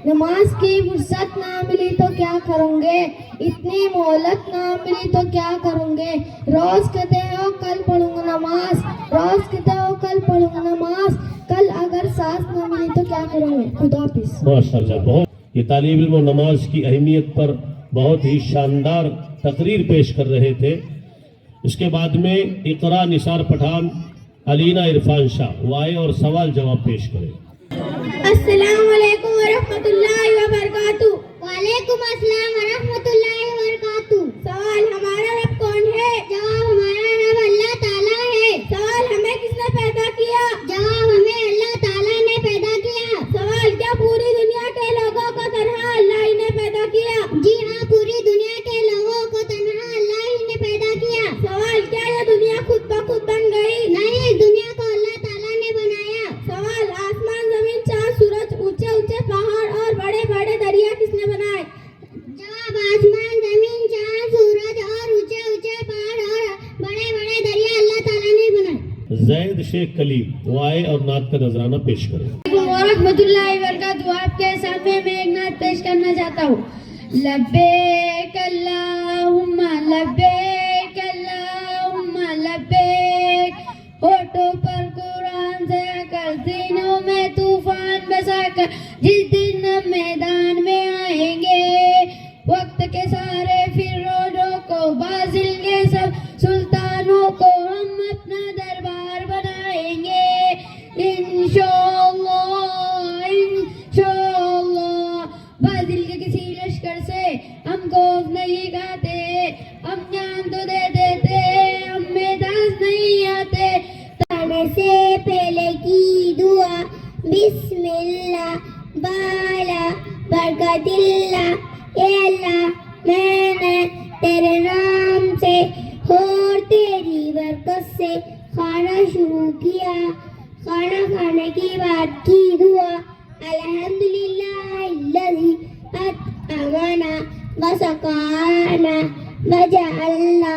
नमाज की फुर्सत ना मिली तो क्या करोगे, इतनी मोहलत ना मिली तो क्या करोगे। रोज कहते हो कल पढ़ूंगा नमाज, रोज कहते हो कल पढ़ूंगा नमाज, कल अगर सांस ना मिली तो क्या करोगे। खुदा हाफिज। माशाअल्लाह, बहुत ये तालीम इल्म और नमाज की अहमियत पर बहुत ही शानदार तकरीर पेश कर रहे थे। उसके बाद में इकरा निसार पठान, अलीना इरफान शाह वो आए और सवाल जवाब पेश करें। अस्सलाम वालेकुम व रहमतुल्लाहि व बरकातुहू। वालेकुम अस्सलाम व रहमतुल्लाहि व बरकातुहू। सवाल, हमारा रब कौन है? जवाब, हमारा रब अल्लाह ताला है। सवाल, हमें किसने पैदा किया? जवाब, हमें अल्लाह ताला ने पैदा किया। सवाल, क्या पूरी दुनिया के लोगों को तन्हा अल्लाह ही ने पैदा किया? जी हाँ, पूरी दुनिया के लोगों को तन्हा अल्लाह ही ने पैदा किया। सवाल, क्या ये दुनिया खुद ब खुद बन गई? नहीं, दुनिया को अल्लाह ताला ने बनाया। सवाल, आसमान, जमीन, चांद, सूरज, ऊंचे ऊंचे पहाड़ और बड़े बड़े दरिया किसने बनाए? जवाब, आसमान, जमीन, चांद, सूरज और ऊंचे ऊंचे पहाड़ और बड़े बड़े दरिया अल्लाह ताला ने बनाए। जैद शेख कलीम वो आए और नात का नजराना पेश करें। रहमतुल्लाहि व बरकातुहू। आपके सामने मैं एक नात पेश करना चाहता हूँ। लब्बैक अल्लाहुम्मा लब्बैक अल्लाहुम्मा लब्बैक। होठों पर कुरान से आकर, दिनों में तूफान बसाकर, जिस दिन हम मैदान में आएंगे, वक्त के सारे फिरौनों को, बाजिल के सब सुल्तानों को हम अपना दरबार बनाएंगे। इंशाअल्लाह इंशाअल्लाह। बाजिल के किसी लश्कर से हम खौफ नहीं खाते, हम जान तो दे देते, हम मैदान नहीं आते। ताने से पहले की दुआ, बिस्मिल्लाह बाला बरकतिल्लाह। ए अल्लाह, मैंने तेरे नाम से और तेरी बरकत से खाना शुरू किया। खाना खाने की बाद की दुआ, अल्हम्दुलिल्लाहिल्लज़ी अतअमना व सकाना व जअलना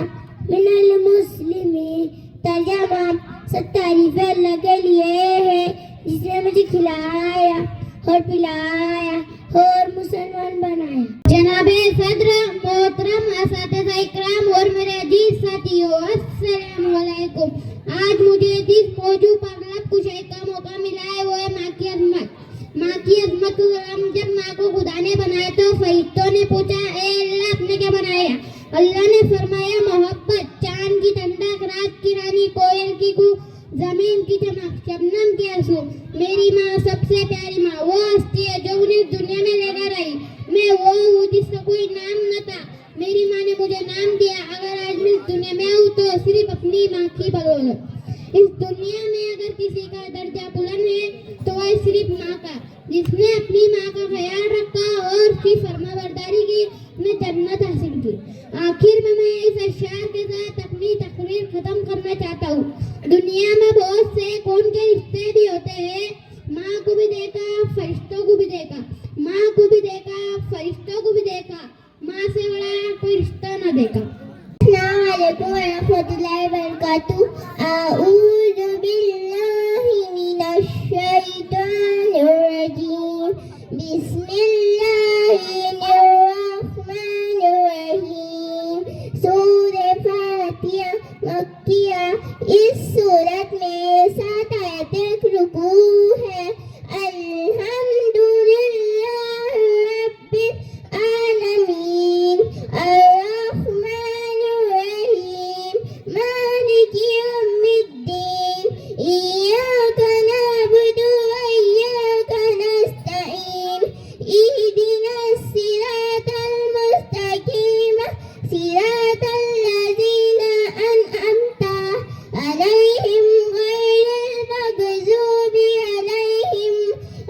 मिनल मुस्लिमीन। तर्जुमा, सब तारीफें अल्लाह के लिए है जिसने मुझे खिलाया और पिलाया और मुसलमान बनाया। जनाबे सदर, मोहतरम असातिज़ा इकराम और मेरे अजीज साथियों, अस्सलाम वालेकुम। आज मुझे जिस मौजू पर लब कुशाई का मौका मिला है वो है माँ की अज़मत। माँ की अज़मत को जब माँ को खुदा ने बनाया तो फरिश्तों ने पूछा, ए अल्लाह, आपने क्या बनाया? अल्लाह ने फरमाया, मोहब्बत, चांद की ठंडक, रात की रानी, कोयल की कू, जमीन की चमक, शबनम के आंसू। मेरी माँ सबसे प्यारी माँ वो हस्ती है जो उन्हें दुनिया में लेकर आई। मैं वो हूँ जिसका कोई नाम न था, मेरी माँ ने मुझे नाम दिया। अगर आज मैं इस दुनिया में हूँ तो सिर्फ अपनी माँ की बदौलत। इस दुनिया में अगर किसी का दर्जा बुलंद है तो वह सिर्फ माँ का, जिसने अपनी माँ का ख्याल रखा और उसकी फरमाबरदारी की, ने जन्नत हासिल की। आखिर में मैं इस अशार के साथ अपनी तकरीर खत्म करना चाहता हूँ। दुनिया में बहुत से कौन के रिश्ते भी होते हैं। माँ को भी देखा, फरिश्तों को भी देखा, माँ को भी देखा, फरिश्तों को भी देखा, माँ से बड़ा कोई रिश्ता न देखा। अस्सलाम वालेकुम व रहमतुल्लाहि व बरकातुहू। अऊज़ु बिल्लाहि मिनश शैतानिर रजीम। बिस्मिल्लाहिर रहमानिर रहीम। सूरह फातिहा मक्किया। इस सूरत में 7 आयतें रुकू है। अल्हम्दुलिल्लाह रब्बिल आलमीन, अर्रहमानिर रहीम, मालिकी यौमिद्दीन, इय्याका नअबुदु व इय्याका नस्तईन, इहदिनस सिरातल मुस्तकीम, सिरातल लज़ीना अनअमता अलैहिम गैरिल मग़ज़ूबि अलैहिम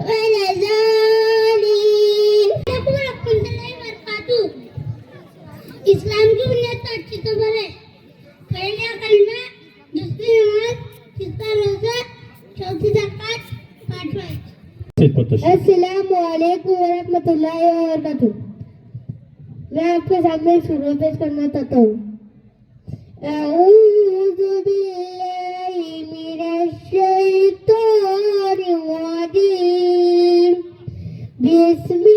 वलज़ालिन। इस्लाम की बुनियाद तो अच्छी खबर है। पहला कलमा, दूसरी नमाज, तीसरा रोजा, चौथी ज़कात, पांचवा हज। अस्सलामु अलैकुम व रहमतुल्लाहि व बरकातुहू। मैं आपके सामने सूरह पेश करना चाहता हूँ। अऊज़ु बिल्लाहि मिनश शैतानिर रजीम। बिस्मिल्लाहिर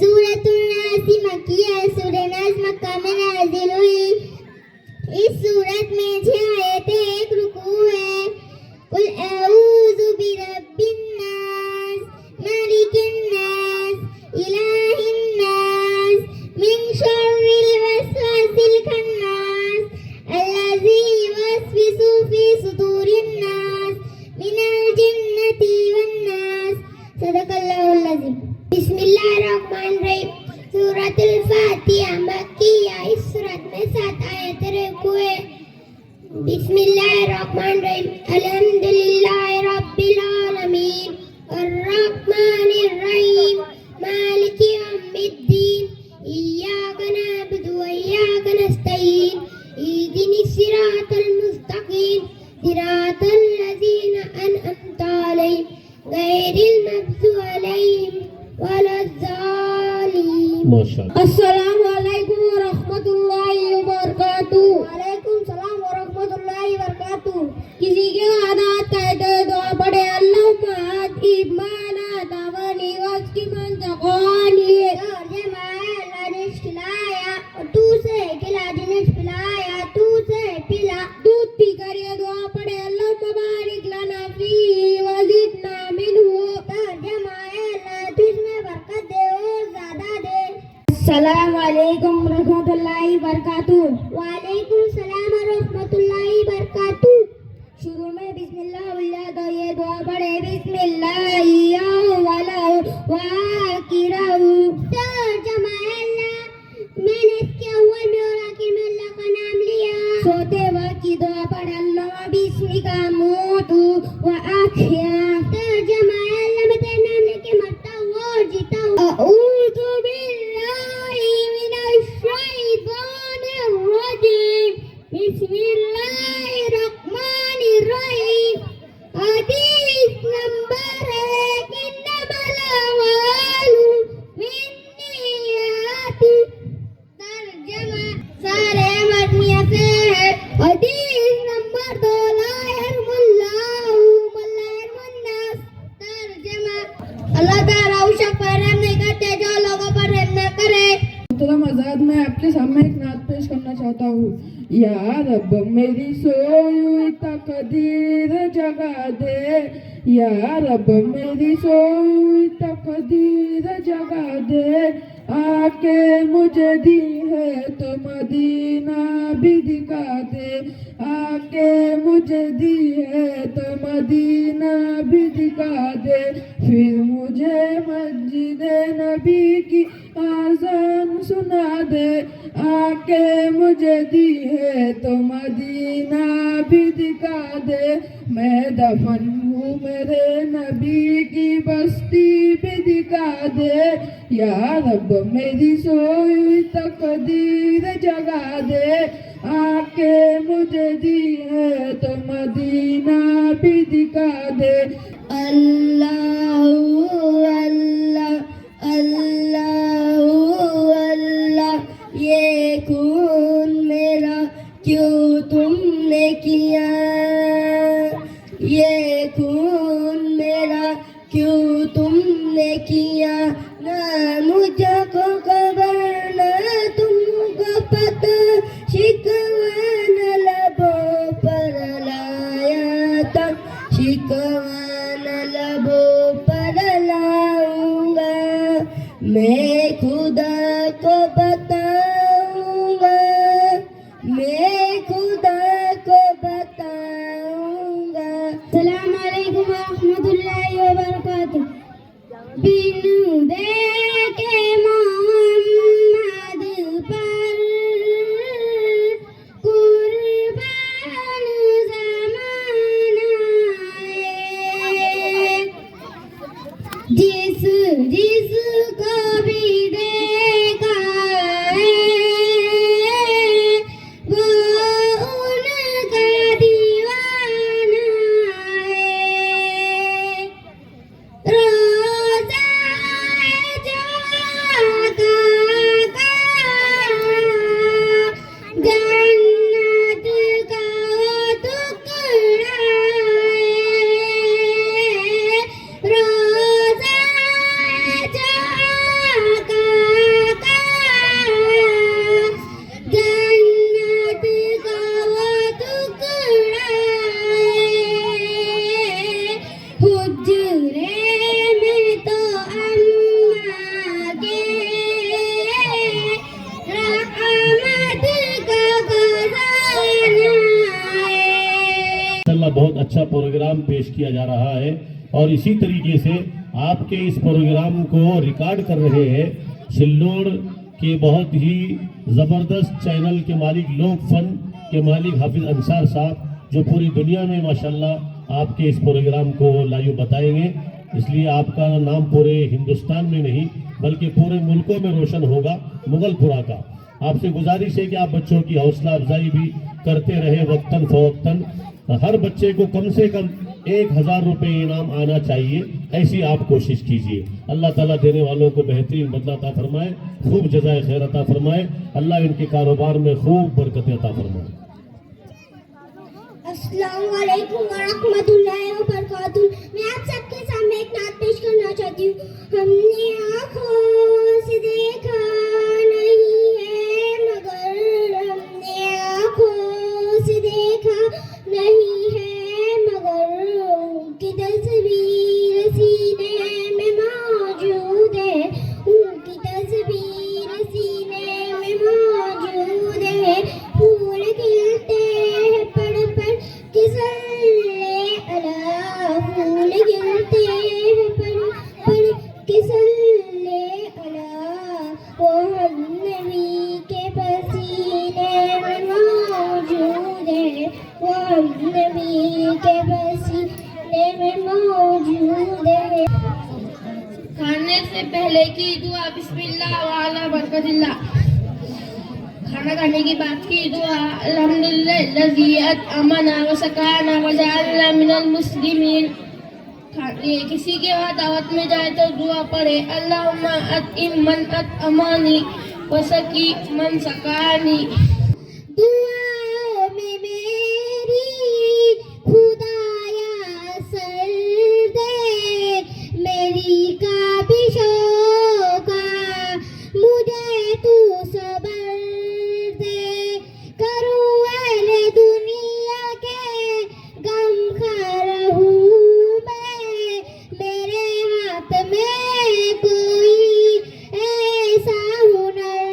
सूरत नास मक्किया सूरह नास मक्का में नाजिल हुई। इस सूरत में 6 आयतें, एक रुकू है। कुल अऊज़ु बिरब्बिन नास मालिकिन नास इलाहिन नास मिन शर्रिल वसवासिल खन्नास अल्लज़ी युवस्विसु फी सुदूरिन नास मिनल जिन्नति वन नास सदक़ल्लाहुल अज़ीम। बिस्मिल्लाहिर्रहमानिर्रहीम। सूरतुल फातिहा मक्किया। इस सूरत में 7 आयतें हुए। बिस्मिल्लाहिर्रहमानिर्रहीम। अल्हम्दुलिल्लाहि रब्बिल आलमीन अर्रहमानिर्रहीम मालिकि यौमिद्दीन इय्याका नअबुदु व इय्याका नस्तईन इहदिनिस सिरातल मुस्तकीम सिरातल लज़ीना अनअमता अलैहिम गैरिल मग़ज़ूबि अलैहिम वलद्दालीन। माशाअल्लाह। अस्सलामु अलैकुम व रहमतुल्लाहि व बरकातुहू। वालेकुम सलाम व रहमतुल्लाहि व बरकातुहू। किसी के आदात कहते दुआ पढ़े अल्लाहुम्मा आति माना दावनी वस्की मन तक़ानी। तर्जुमा अल्लाह ने खिलाया और तू से खिला, जिन्हें पिलाया तू से पिला। दूध पी कर ये दुआ पढ़े अल्लाहुम्मा बारिक लना फी व ज़िदना मिनहु। तर्जुमा अल्लाह तुझमें बरकत दे और ज्यादा दे। अस्सलामु अलैकुम रहमतुल्लाहि बरकातुहू। वालेकुम सलाम व रहमतुल्लाहि बरकातुहू। शुरू में बिस्मिल्लाह बोलिए तो ये दुआ पढ़े बिस्मिल्लाह वाला वाकिराहू। तर्जुमा अल्लाह मैंने इसके अव्वल में और आखिर में अल्लाह का नाम लिया। सोते वक्त की दुआ पढ़े अल्लाह बिस्मिका मूतू व आखिया। तर्जुमा अल्लाह मैं तेरे नाम लेके मरता हूँ और जीता हूँ। अऊज़ु बिल्लाहि मिनश शैतानिर रजीम बिस्मिल्लाहिर्रहमानिर्रहीम। हदीस नंबर 1 इन्नमल अमालु बिन्नियाति। तर्जुमा सारे मदनिया से है। हदीस नंबर 2 ला यरमुल्लाहु वला यरमुन्नास। तर्जुमा अल्लाह ताला उस शख्स पर रहम नहीं करते जो लोगों पर रहम न करे। मोहतरम आज़ाद, मैं आपके सामने एक नात पेश करना चाहता हूँ। या रब मेरी सोई हुई तकदीर जगा दे, या रब मेरी सोई हुई तकदीर जगा दे। आके मुझे दी है तो मदीना भी दिखा दे, आके मुझे दी है तो मदीना भी दिखा दे। फिर मुझे मस्जिद नबी की आज़ान सुना दे, आके मुझे दी है तो मदीना भी दिखा दे। मैं दफन हूँ मेरे नबी की बस्ती भी दिखा दे, या रब मेरी सोई हुई तकदीर जगा दे। आके मुझे दी है तो मदीना भी दिखा दे। अल्लाहु अल्लाह अल्लाहु अल्लाह। ये खून मेरा क्यों तुमने किया, ये खून मेरा क्यों तुमने किया। ना मुझको खबर ना तुमको पता, शिकवा न लबों पर लाया था, शिकवा न लबों पर लाऊंगा। मैं खुदा को बताऊंगा, मैं खुदा को बताऊंगा। अस्सलामु अलैकुम व रहमतुल्लाहि व बरकातुहू। बिनु देखे मोहम्मद पर कुर्बान ज़माना है। जिस जिसको भी देखा है वो उनका दीवाना है। रोज़ा अच्छा प्रोग्राम पेश किया जा रहा है और इसी तरीके से आपके इस प्रोग्राम को रिकॉर्ड कर रहे हैं सिल्लोड़ के बहुत ही ज़बरदस्त चैनल के मालिक, लोक फन के मालिक हाफिज अंसार साहब, जो पूरी दुनिया में माशाल्लाह आपके इस प्रोग्राम को लाइव बताएंगे। इसलिए आपका नाम पूरे हिंदुस्तान में नहीं बल्कि पूरे मुल्कों में रोशन होगा मुगलपुरा का। आपसे गुजारिश है कि आप बच्चों की हौसला अफजाई भी करते रहे वक्तन फवक्तन। हर बच्चे को कम से कम 1000 रुपये इनाम आना चाहिए, ऐसी आप कोशिश कीजिए। अल्लाह ताला देने वालों को बेहतरीन बदला अता फरमाए, खूब जज़ाए खैर अता फरमाए। अल्लाह इनके कारोबार में खूब बरकत अता फरमाए। अस्सलाम वालेकुम व रहमतुल्लाहि व बरकातुहू। मैं आप सबके सामने एक नात पेश करना चाहती हूँ। हमने आँखों से देखा नहीं है मगर, हमने आँखों से देखा नहीं है मगर, उनकी तस्वीर सीने में मौजूद है, उनकी तस्वीर सीने में मौजूद है। फूल खिलते हैं पड़ पड़ किसल्ले अला, फूल खिलते हैं पड़ पड़ किसल्ले अला, वो हम नबी के पसीने में मौजूद है, वो हम नबी के पसीने में मौजूद है। खाने से पहले की दुआ बिस्मिल्लाह व अला बरकतिल्लाह। खाना खाने की बात की दुआ अल्हम्दुलिल्लाह लज़ी अमना व सकाना व जअलना मिनल मुस्लिमीन। किसी के वहाँ दावत में जाए तो दुआ पढ़े अल्लाहुम्मा अतइम मन अतअमानी व सकी मन सकानी। दुआओं में मेरी खुदाया असर दे, मेरी काबिशों का मुझे तू सबर दे। करूँ अहले दुनिया के गम खा हूँ मैं, मेरे हाथ में कोई ऐसा हुनर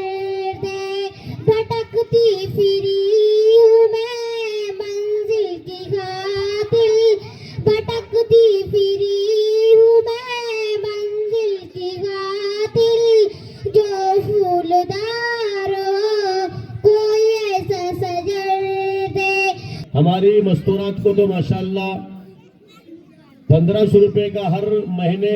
दे। भटकती फिरी हूँ मैं मंजिल की खातिर, भटकती फिरी हूँ मैं मंजिल की खातिर। जो फूलदार हो कोई ऐसा सजर दे। हमारी मस्तूरात को तो माशाल्लाह 1500 रुपये का हर महीने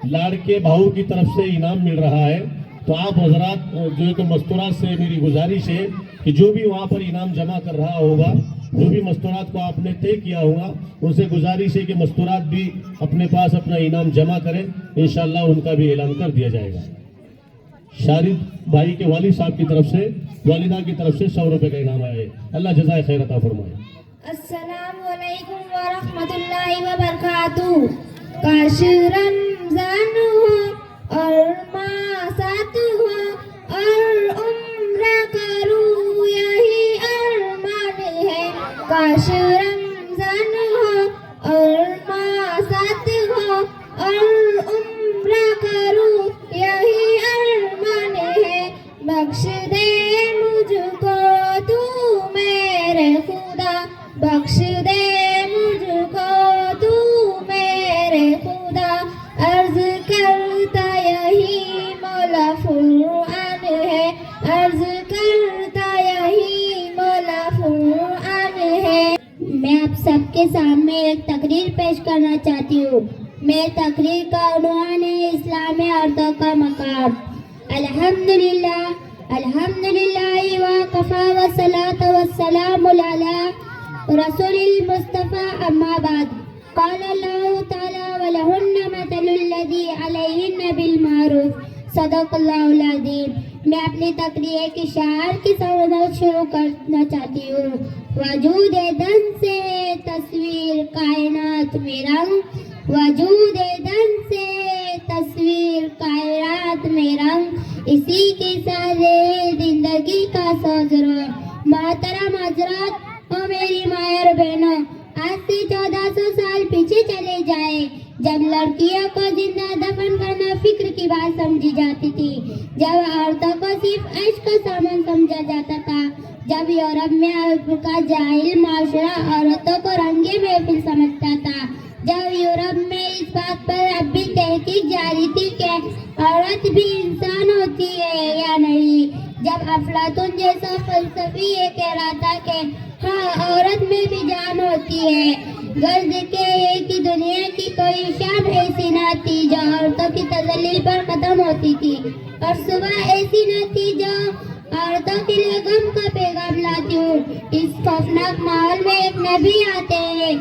लाड़के भाऊ की तरफ से इनाम मिल रहा है। तो आप हजरात जो है तो मस्तूरात से मेरी गुजारिश है कि जो भी वहाँ पर इनाम जमा कर रहा होगा, जो भी मस्तूरात को आपने तय किया होगा, उनसे गुजारिश है कि मस्तूरात भी अपने पास अपना इनाम जमा करें। इंशाल्लाह उनका भी ऐलान कर दिया जाएगा। शारिद भाई के वालिद साहब की तरफ से, वालिदा की तरफ से 100 रुपये का इनाम आया है। अल्लाह जज़ाए खैर अता फरमाए। अस्सलामु अलैकुम व रहमतुल्लाहि व बरकातुहू। काश रमजान हो और मासात हो और उम्र करूँ यही अरमान है। काश रमजान हो और मासात हो और उम्र करूँ यही अरमान है। बख्श दे मुझको तू मेरे खुदा, बख्श दे मुझको तू मेरे खुदा। अर्ज करता यही मौला फुरआन है, अर्ज करता यही मौला फुरआन है। मैं आप सबके सामने एक तकरीर पेश करना चाहती हूँ। मेरी तकरीर का उन्वान है इस्लाम में औरतों का मकाम। अल्हम्दुलिल्लाह अल्हम्दुलिल्लाह व कफ़ा व सलात व सलाम अला रसूलिल मुस्तफ़ा अम्मा बाद। क़ाल अल्लाहु तआला व लहुन्ना मतलुल लज़ी अलैहिन्ना बिल मारूफ। सदक़ल्लाहुल अज़ीम। मैं अपनी तकरीर की शार की सवरत शुरू करना चाहती हूँ। वजूद दन से तस्वीर कायनात में रंग, वजूद दन से तस्वीर कायनात में रंग, इसी की सारे जिंदगी का सोजरा। मोहतरम हजरत और मेरी माया और बहनों, आज से 1400 साल पीछे चले जाए, जब लड़कियों को जिंदा दफन करना फिक्र की बात समझी जाती थी, जब औरतों को सिर्फ ऐश का सामान समझा जाता था, जब यूरोप में अरब का जाहिल माशरा औरतों को रंगे महफिल समझता था, जब यूरोप में इस बात पर अब भी तहकीक जारी थी कि औरत भी इंसान होती है या नहीं, जब अफलातून जैसा फलसफी ये कह रहा था कि हाँ औरत में भी जान होती है, गर्ज के ये कि दुनिया की कोई शाम ऐसी न थी जो औरतों की तजल्लील पर खत्म होती थी, और सुबह ऐसी न थी जो औरतों के लिए गम का पैगाम लाती हूँ। इस खौफनाक माहौल में एक नबी आते हैं,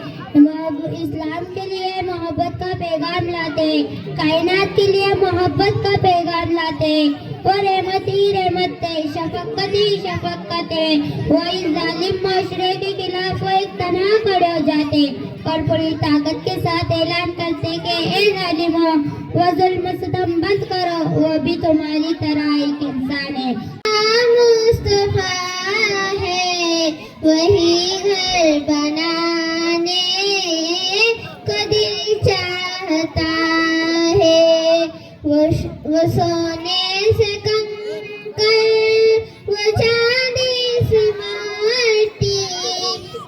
इस्लाम के लिए मोहब्बत का पैगाम लाते हैं, कायनात के लिए मोहब्बत का पैगाम लाते हैं। वो रहमत ही रहमत है, शफकत ही शफकत है। वो इस जालिम माशरे के खिलाफ वो एक तनहा खड़े हो जाते और पूरी ताकत के साथ ऐलान करते कि ए जालिमों, वो जुल्म सितम बंद करो, वो भी तुम्हारी तरह एक इंसान है। मुस्तफा है वही घर बनाने को दिल चाहता है, वो सोने से कंकर, वो चांदी से माटी,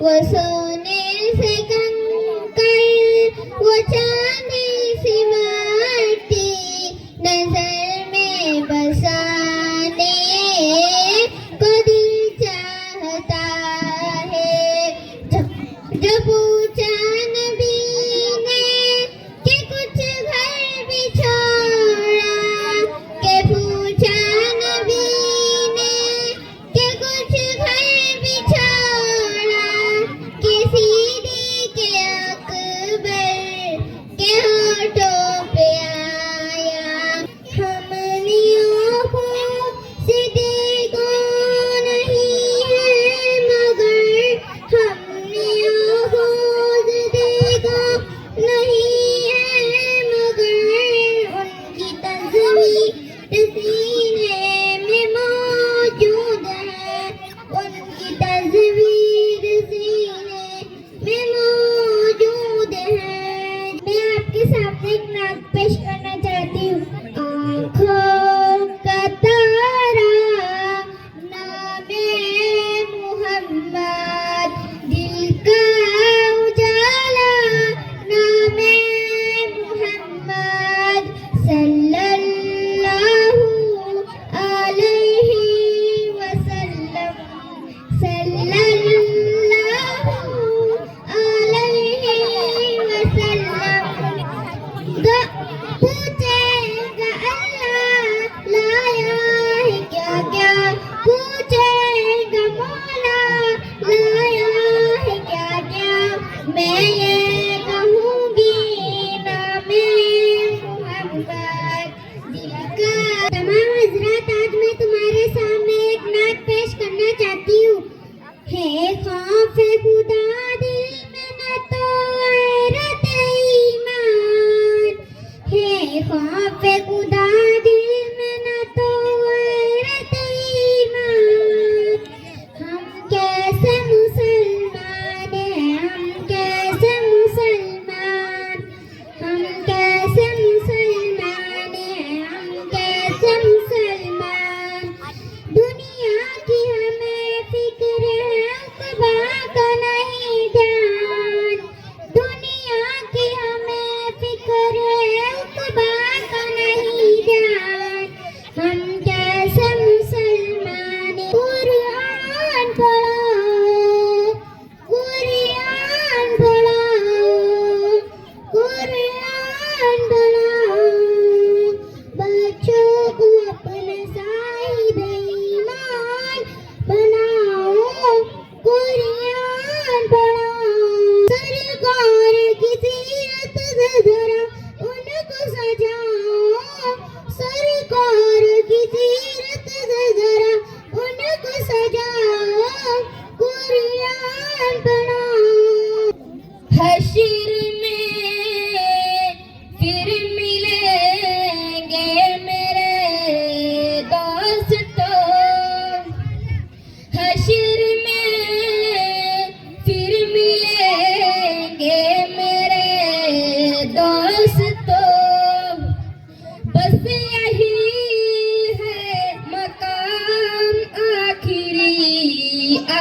वो सोने से कंकर, वो चांदी से माटी, नजर में बसाने को दिल चाहता है। जो पूछा नबी ने कि कुछ घर भी छोड़ा, के पूछा नबी ने कि कुछ घर भी छोड़ा,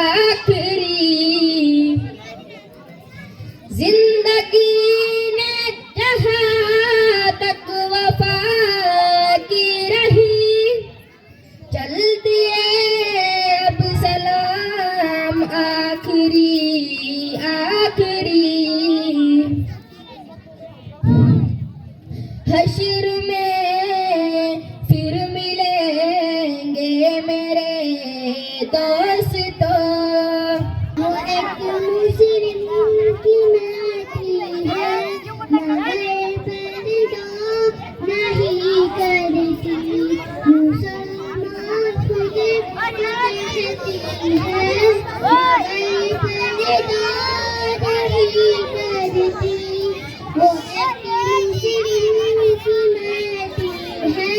आखिरी। जिंदगी ने जहाँ तक वफा की रही, चल दिए अब सलाम आखिरी आखिरी। हश्र में फिर मिलेंगे मेरे दोस्तों। वो एक मुस्लिम की माटी है, मगर पर्दा नहीं करती। मुसलमान खुद कहती है, मगर पर्दा नहीं करती। वो एक मुस्लिम की माटी है,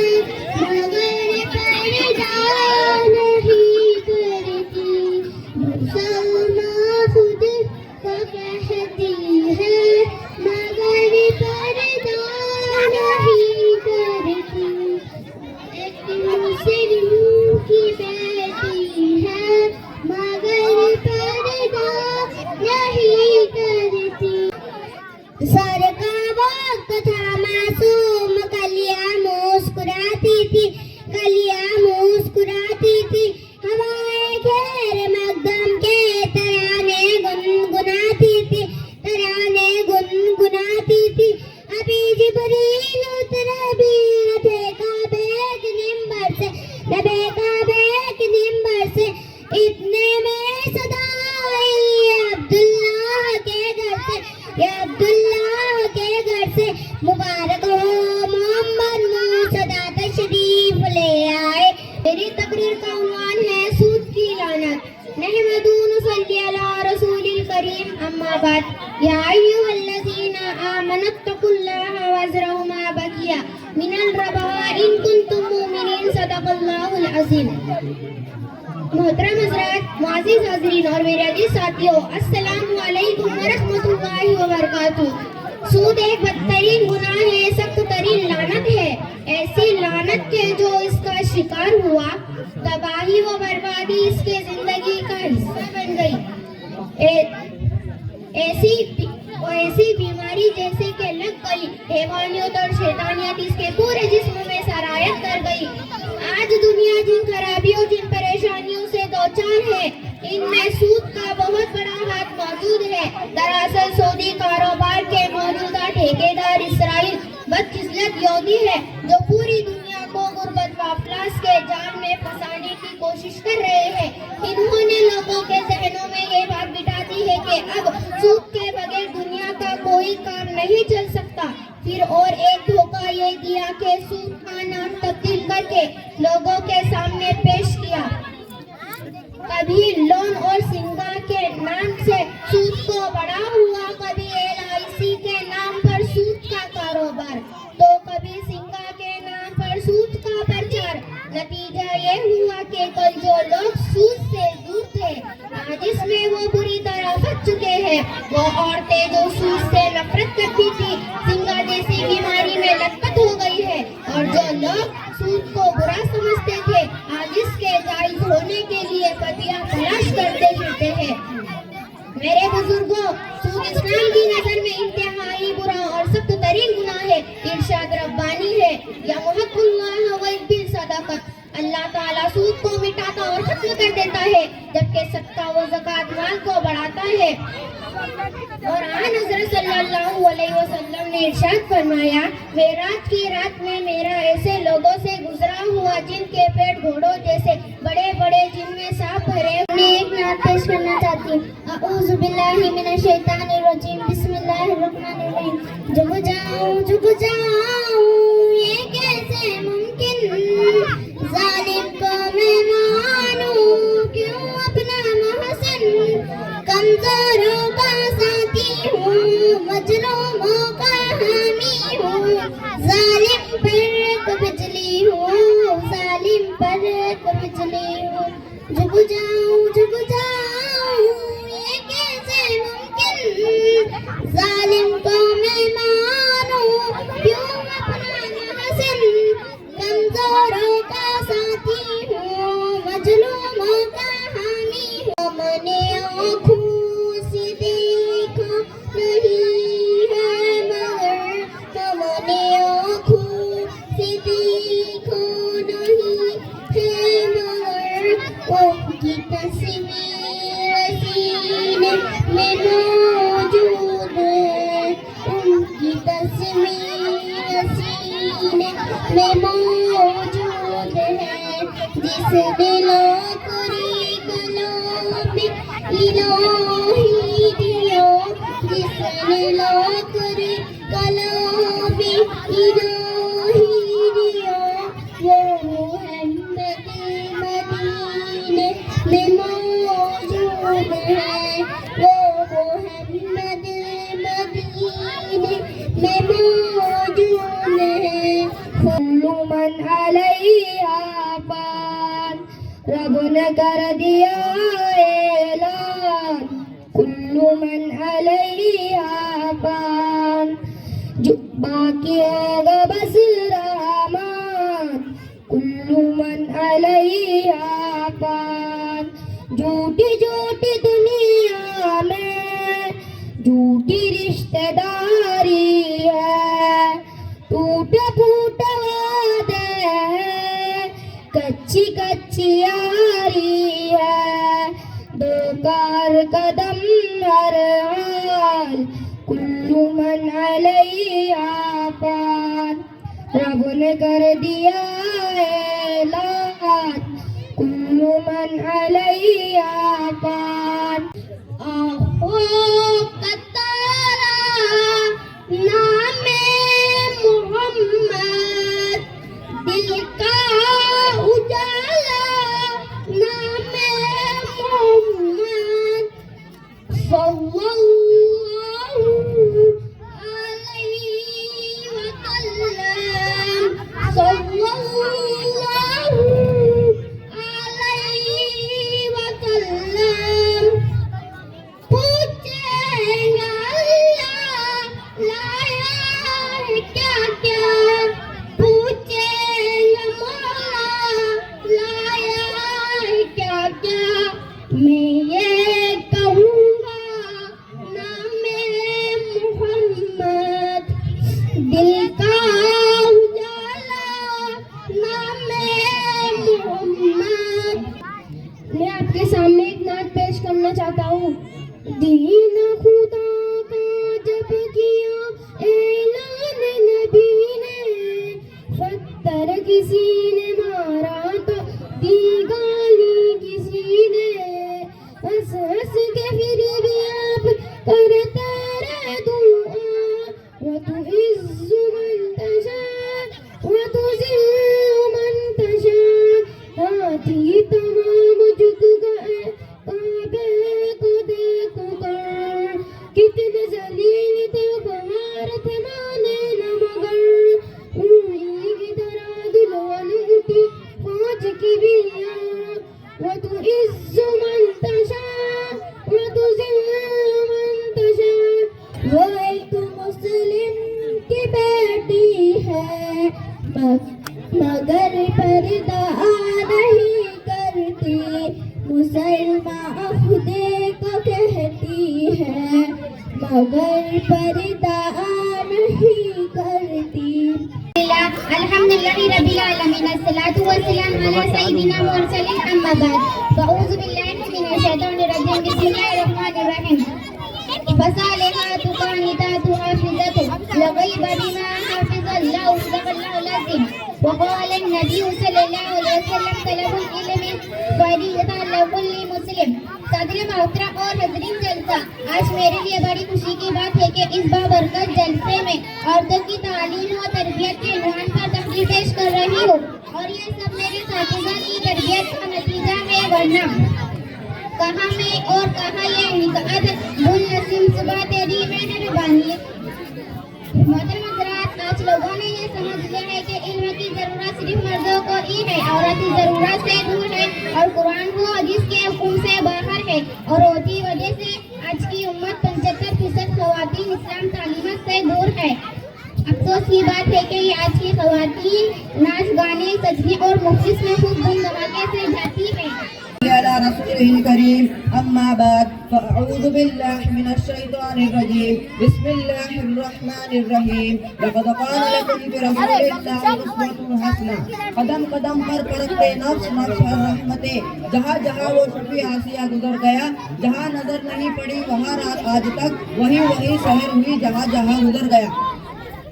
मगर पर्दा नहीं करती। मुसलमान खुद को कहती है, मगर पर्दा नहीं करती। एक मुस्लिम की बेटी है, मगर पर्दा नहीं करती। सर का वक्त था मासूम, कलियां मुस्कुराती थी, कलियां मुस्कुराती थी। हवाएं घेर मकदम के तराने गुनगुनाती थी, तराने गुनगुनाती थी। अभी जिब्रील उतरे भी रबे काबे के मिंबर से, रबे काबे के मिंबर से। इतने में सदा आई अब्दुल्लाह के घर से, ये अब्दुल्लाह के घर से। मुबारक हो मोहम्मद मुर्तज़ा तशरीफ ले आए। मेरी तकरीर का उन्वान है सूद की लानत। नहमदु व नसल्ली अला रसूलिल करीम, अम्मा बाद। या अय्युहल्लज़ीना आमनुत्तकुल्लाहा वज़रऊ मा बकिया मिनल रबा इन कुंतुम मुमिनीन। सदक़ल्लाहुल अज़ीम। मोहतरम हज़रात, मुअज़्ज़िज़ हाज़रीन और मेरे अज़ीज़ साथियों, अस्सलामु अलैकुम व रहमतुल्लाहि व बरकातुहू। सूद एक बदतरीन गुनाह है, सख्त तरीन लानत है। ऐसी लानत के जो इसका शिकार हुआ, तबाही व बर्बादी इसके जिंदगी का हिस्सा बन गई। ऐसी बीमारी जैसे कि लग गई, हैवानियत और शैतानियत इसके पूरे जिस्म में सरायत कर गई। आज दुनिया जिन खराबियों, जिन परेशानियों से दोचार है, इनमें सूद का बहुत बड़ा हाथ मौजूद है। दरअसल सऊदी कारोबार के मौजूदा ठेकेदार इसराइल बदकिस्मत यहूदी है, जो पूरी दुनिया को गुर्बत व अफलास के जाल में फंसाने की कोशिश कर रहे हैं। इन्होंने लोगों के जहनों में ये बात बिठा दी है कि अब सूद के बगैर दुनिया का कोई काम नहीं चल सकता। फिर और एक धोखा ये दिया कि सूद का नाम तब्दील करके लोगों के सामने पेश किया। कभी लोन और सिंगा के नाम से सूद को बढ़ा हुआ, कभी LIC के नाम पर सूद का कारोबार, तो कभी सिंगा के नाम पर सूद का प्रचार। नतीजा ये हुआ कि कल जो लोग सूद से दूर थे, आज इसमें वो बुरी तरह फंस चुके हैं। वो औरतें जो सूद से नफरत करती थी, सिंगा जैसी बीमारी में लतपत हो गई है। और जो लोग सूद को बुरा समझते थे, आज इसके जायज होने के लिए पतियां तलाश करते फिरते हैं। मेरे बुजुर्गों, सूद इस्लाम की नजर में इंतहाई बुरा और सख्त तरीन गुनाह है। इरशाद रब्बानी है, या मुहक्कुल्लाह व बिल सदाकत। अल्लाह ताला सूद को मिटाता और खत्म कर देता है, जबकि सदका व ज़कात माल को बढ़ाता है। और हज़रत सल्लल्लाहु अलैहि वसल्लम ने इरशाद फरमाया, मेराज की रात में मेरा ऐसे लोगों से गुजरा हुआ जिनके पेट घोड़ों जैसे बड़े बड़े, जिनमें सांप भरे। मैं एक नात पेश करना चाहती हूँ। अऊज़ु बिल्लाहि मिनश शैतानिर रजीम, बिस्मिल्लाहिर रहमानिर रहीम। झुक जाऊं ये कैसे मुमकिन, जालिम को मैं मानूं क्यों अपना मोहसिन। कमजोरों का साथी हूँ, मजलूमों का हामी हूँ, जालिम पर एक बिजली हूँ, जालिम पर एक बिजली हूँ। झुक जाऊं ये कैसे मुमकिन, जालिम को मैं मानूं क्यों अपना मोहसिन। कमजोरों का साथी हूँ, मजलूमों का हामी हूँ। आँखों से देखा नहीं है मगर हमने आँखों से देखा नहीं है मगर उनकी तस्वीर सीने में मौजूद है, उनकी तस्वीर सीने में मौजूद है। जिस दिलो करी कलाम इलाही दिया, जिस दिलो करी कलाम इलाही दिया, वो मोहम्मद मदीने में मौजूद है, वो मोहम्मद मदीने में मौजूद है। कुल्लु मन अलैहा फान, रब ने कर दिया ऐलान। कुल्लु मन अलैहा फान, जो बाकी होगा बस रहमान। कुल्लु मन अलैहा फान, झूठी झूठी दुनिया में झूठी रिश्तेदारी है, टूटे फूटे वादे हैं, कच्ची कच्ची यारी है, दो कार कदम हर हाल। कुल्लु मन अलैहा फान, रब ने कर दिया ऐलान। कुल्लु मन अलैहा फान। आँखों का तारा नाम मोहम्मद, दिल का उजाला नाम मोहम्मद। सल्लल्लाहु अलैहि वसल्लम, सल्लल्लाहु अलैहि वसल्लम। पूछेंगे अल्लाह लाया है क्या क्या, पूछेंगे मौला लाया है क्या क्या। मैं ये कहूँगा नाम मोहम्मद, दिल का उजाला नाम मोहम्मद। मैं आपके सामने एक नात पेश करना चाहता हूँ। दीन खुदा का जब किया ऐलान नबी ने, पत्थर किसी ने मारा तो दी गाली किसी ने। हंस हंस के फिर भी आप करते रहे दुआ, व तुइज़्ज़ु मन तशा व तुज़िल्लु मन तशा। हाथी तमाम झुक गए काबे को देख कर, कितने जलील थे बहार थे माने न मगर। ऊँई की तरह दुल्हन उठी फौज की बिया, व तुइज़्ज़ु मन तशा व तुज़िल्लु मन तशा। वो एक मुस्लिम की बेटी है मगर पर्दा नहीं करती, मुसलमान खुदे को कहती है मगर पर्दा नहीं करती। अल्हम्दुलिल्लाहि रब्बिल आलमीन, अस्सलातु वस्सलामु अला सय्यिदिना मुरसलिन, अम्मा बाद। अऊज़ु बिल्लाहि मिनश शैतानिर रजीम, बिस्मिल्लाहिर रहमानिर रहीम। फसालिहातु कानितातु हाफिज़तु लगैब बिमा हाफिज़ल्लाहु सदक़ल्लाहुल अज़ीम। वक़ाल नबी सल्लल्लाहु अलैहि वसल्लम तलबुल इल्मी फरीज़तुन लिकुल्लि मुस्लिम। सदर मोहतरम और हज़रीन जलसा, आज मेरे लिए बड़ी खुशी की बात है कि इस बाबरकत जलसे में औरतों की तालीम और तरबियत के इन्वान पर तकरीर पेश कर रही हूँ, और ये सब मेरे साथिज़ा की तरबियत का नतीजा है, वरना कहाँ मैं और कहाँ ये निकात गुल नसीम सुबह तेरी मेहरबानी। मोहतरम हज़रात, आज लोगों ने ये समझ लिया है कि इल्म की जरूरत सिर्फ मर्दों को ही है, औरत की जरूरत से दूर है, और कुरान को हदीस के हुक्म से बाहर है, और होती वजह से आज की उम्मत 75% ख़वातीन इस्लाम तालीमत से दूर है। अफसोस की बात है कि आज की ख़वातीन नाच गाने सजने और मुफ्लिस में खूब धूम धमाके से जाती है। अला रसूलिल करीम अम्मा बाद फअऊज़ु बिल्लाहि मिनश शैतानिर रजीम बिस्मिल्लाहिर रहमानिर रहीम लक़द कान लकुम फी रसूलिल्लाहि उस्वतुन हसना। कदम कदम पर परखते नफ्स नफ्स और रहमतें, जहाँ जहाँ वो शफी आसिया गुजर गया, जहाँ नजर नहीं पड़ी वहाँ रात आज तक, वही वही शहर हुई जहाँ जहाँ गुजर गया।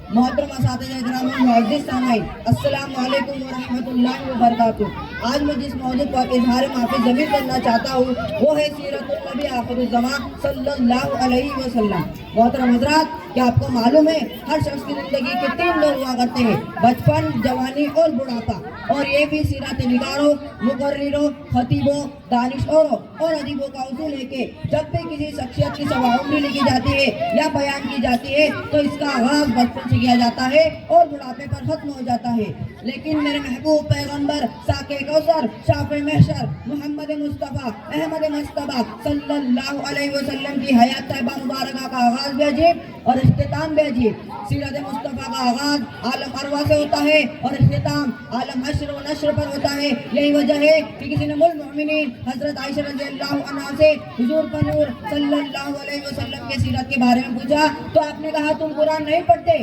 मोहतरम असातिज़ा इकराम मुअज़्ज़िज़ सामाईन, अस्सलामु अलैकुम व रहमतुल्लाहि व बरकातुहू। आज मैं जिस मौजू पर इज़हार माफ़ी ज़मीर करना चाहता हूँ वो है सीरतुन नबी आखिरुज़्ज़मान सल्लल्लाहु अलैहि वसल्लम। मोहतरम हज़रात, क्या आपको मालूम है हर शख्स की ज़िंदगी के 3 दौर हुआ करते हैं, बचपन, जवानी और बुढ़ापा। और ये भी सीरत निगारों, मुकर्रिरों, खतीबों, दानिशोरों और अदीबों का उसूल है कि जब भी किसी शख्सियत की सवाउमरी लिखी जाती है या बयान की जाती है तो इसका आगाज बचपन से किया जाता है और बुढ़ापे पर खत्म हो जाता है। लेकिन मेरे महबूब पैगंबर साके कौसर शाफ़े महशर मोहम्मद मुस्तफ़ा अहमद मुस्तफ़ा सल्लल्लाहु अलैहि वसल्लम की हयात तैयबा मुबारका का आगाज भी अजीब और इख्तिताम भी अजीब। सीरत मुस्तफ़ा का आगाज आलम अरवा से होता है और इख्तिताम आलम हश्र व नश्र पर होता है। यही वजह है कि किसी ने मुल मोमिनीन हज़रत आयशा रज़ियल्लाहु अन्हा से हुजूर पर नूर सल्लल्लाहु अलैहि वसल्लम के सीरत के बारे में पूछा तो आपने कहा तुम कुरान नहीं पढ़ते।